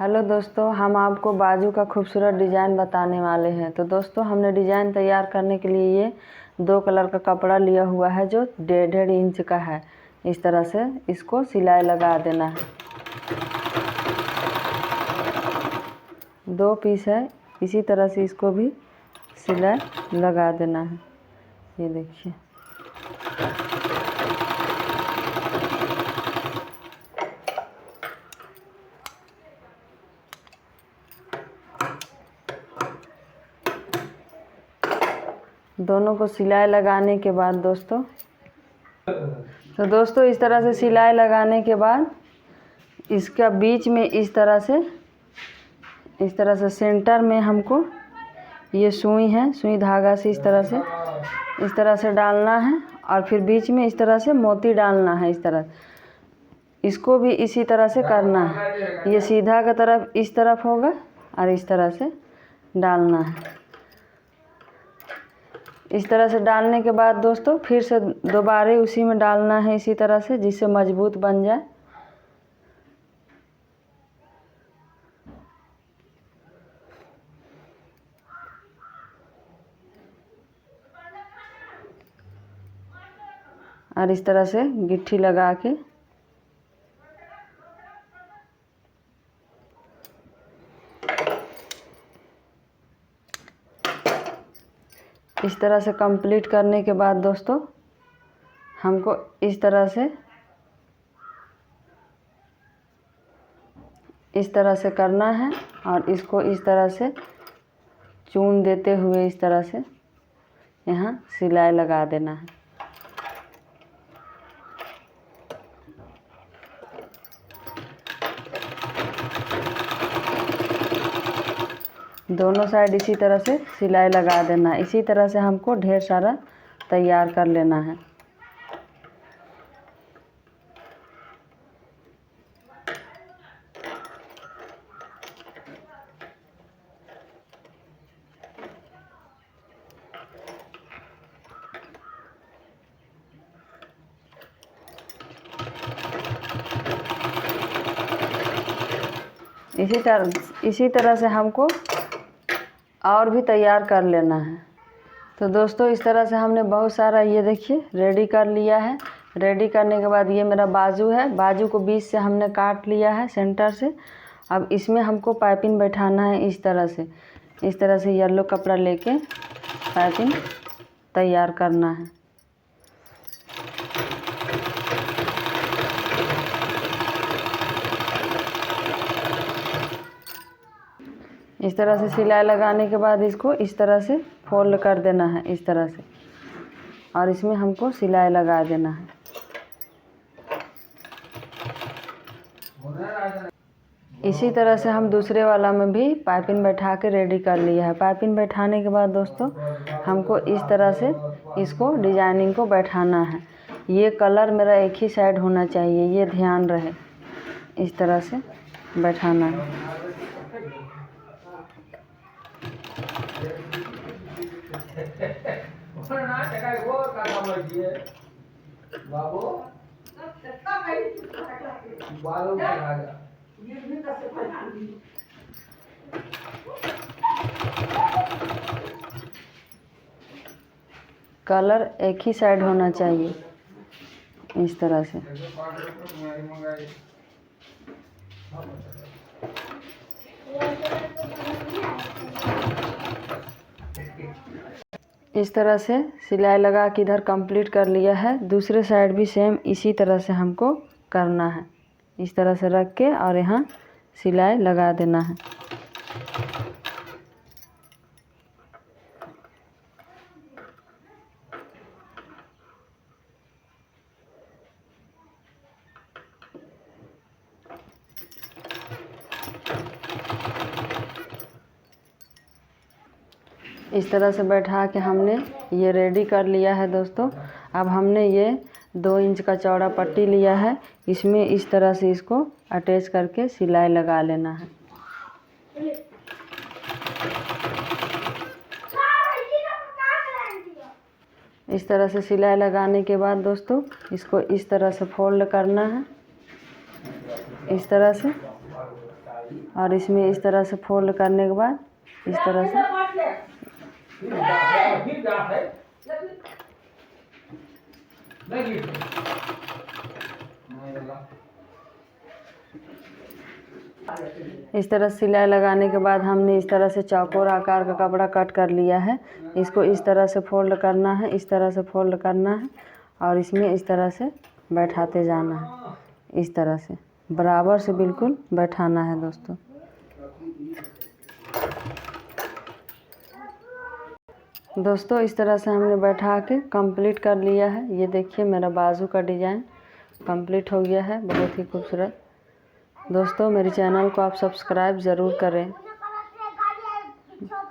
Hello दोस्तों, हम आपको बाजू का खूबसूरत डिज़ाइन बताने वाले हैं। तो दोस्तों, हमने डिज़ाइन तैयार करने के लिए ये 2 कलर का कपड़ा लिया हुआ है जो 1.5 इंच का है। इस तरह से इसको सिलाई लगा देना है। 2 पीस है, इसी तरह से इसको भी सिलाई लगा देना है। ये देखिए, दोनों को सिलाई लगाने के बाद दोस्तों इस तरह से सिलाई लगाने के बाद इसका बीच में इस तरह से सेंटर में हमको ये सुई है, सुई धागा से इस तरह से डालना है और फिर बीच में इस तरह से मोती डालना है। इस तरह इसको भी इसी तरह से करना है। ये सीधा का तरफ इस तरफ होगा और इस तरह से डालना है। इस तरह से डालने के बाद दोस्तों फिर से दोबारा उसी में डालना है इसी तरह से, जिससे मजबूत बन जाए। और इस तरह से गिट्टी लगा के इस तरह से कंप्लीट करने के बाद दोस्तों हमको इस तरह से करना है और इसको इस तरह से चून देते हुए इस तरह से यहाँ सिलाई लगा देना है। दोनों साइड इसी तरह से सिलाई लगा देना है। इसी तरह से हमको ढेर सारा तैयार कर लेना है। इसी तरह से हमको और भी तैयार कर लेना है। तो दोस्तों, इस तरह से हमने बहुत सारा ये देखिए रेडी कर लिया है। रेडी करने के बाद ये मेरा बाजू है, बाजू को बीच से हमने काट लिया है सेंटर से। अब इसमें हमको पाइपिंग बैठाना है इस तरह से येलो कपड़ा लेके पाइपिंग तैयार करना है। इस तरह से सिलाई लगाने के बाद इसको इस तरह से फोल्ड कर देना है इस तरह से, और इसमें हमको सिलाई लगा देना है। इसी तरह से हम दूसरे वाला में भी पाइपिंग बैठा के रेडी कर लिया है। पाइपिंग बैठाने के बाद दोस्तों हमको इस तरह से इसको डिजाइनिंग को बैठाना है। ये कलर मेरा एक ही साइड होना चाहिए, ये ध्यान रहे। इस तरह से बैठाना है। कलर एक ही साइड होना चाहिए इस तरह से। इस तरह से सिलाई लगा के इधर कंप्लीट कर लिया है। दूसरे साइड भी सेम इसी तरह से हमको करना है। इस तरह से रख के और यहाँ सिलाई लगा देना है। इस तरह से बैठा के हमने ये रेडी कर लिया है दोस्तों। अब हमने ये 2 इंच का चौड़ा पट्टी लिया है, इसमें इस तरह से इसको अटैच करके सिलाई लगा लेना है। इस तरह से सिलाई लगाने के बाद दोस्तों इसको इस तरह से फोल्ड करना है इस तरह से, और इसमें इस तरह से फोल्ड करने के बाद इस तरह से इस तरह सिलाई लगाने के बाद हमने इस तरह से चौकोर आकार का कपड़ा कट कर लिया है। इसको इस तरह से फोल्ड करना है, इस तरह से फोल्ड करना है और इसमें इस तरह से बैठाते जाना है। इस तरह से बराबर से बिल्कुल बैठाना है दोस्तों। दोस्तों इस तरह से हमने बैठा के कंप्लीट कर लिया है। ये देखिए मेरा बाजू का डिज़ाइन कंप्लीट हो गया है, बहुत ही खूबसूरत। दोस्तों मेरे चैनल को आप सब्सक्राइब ज़रूर करें।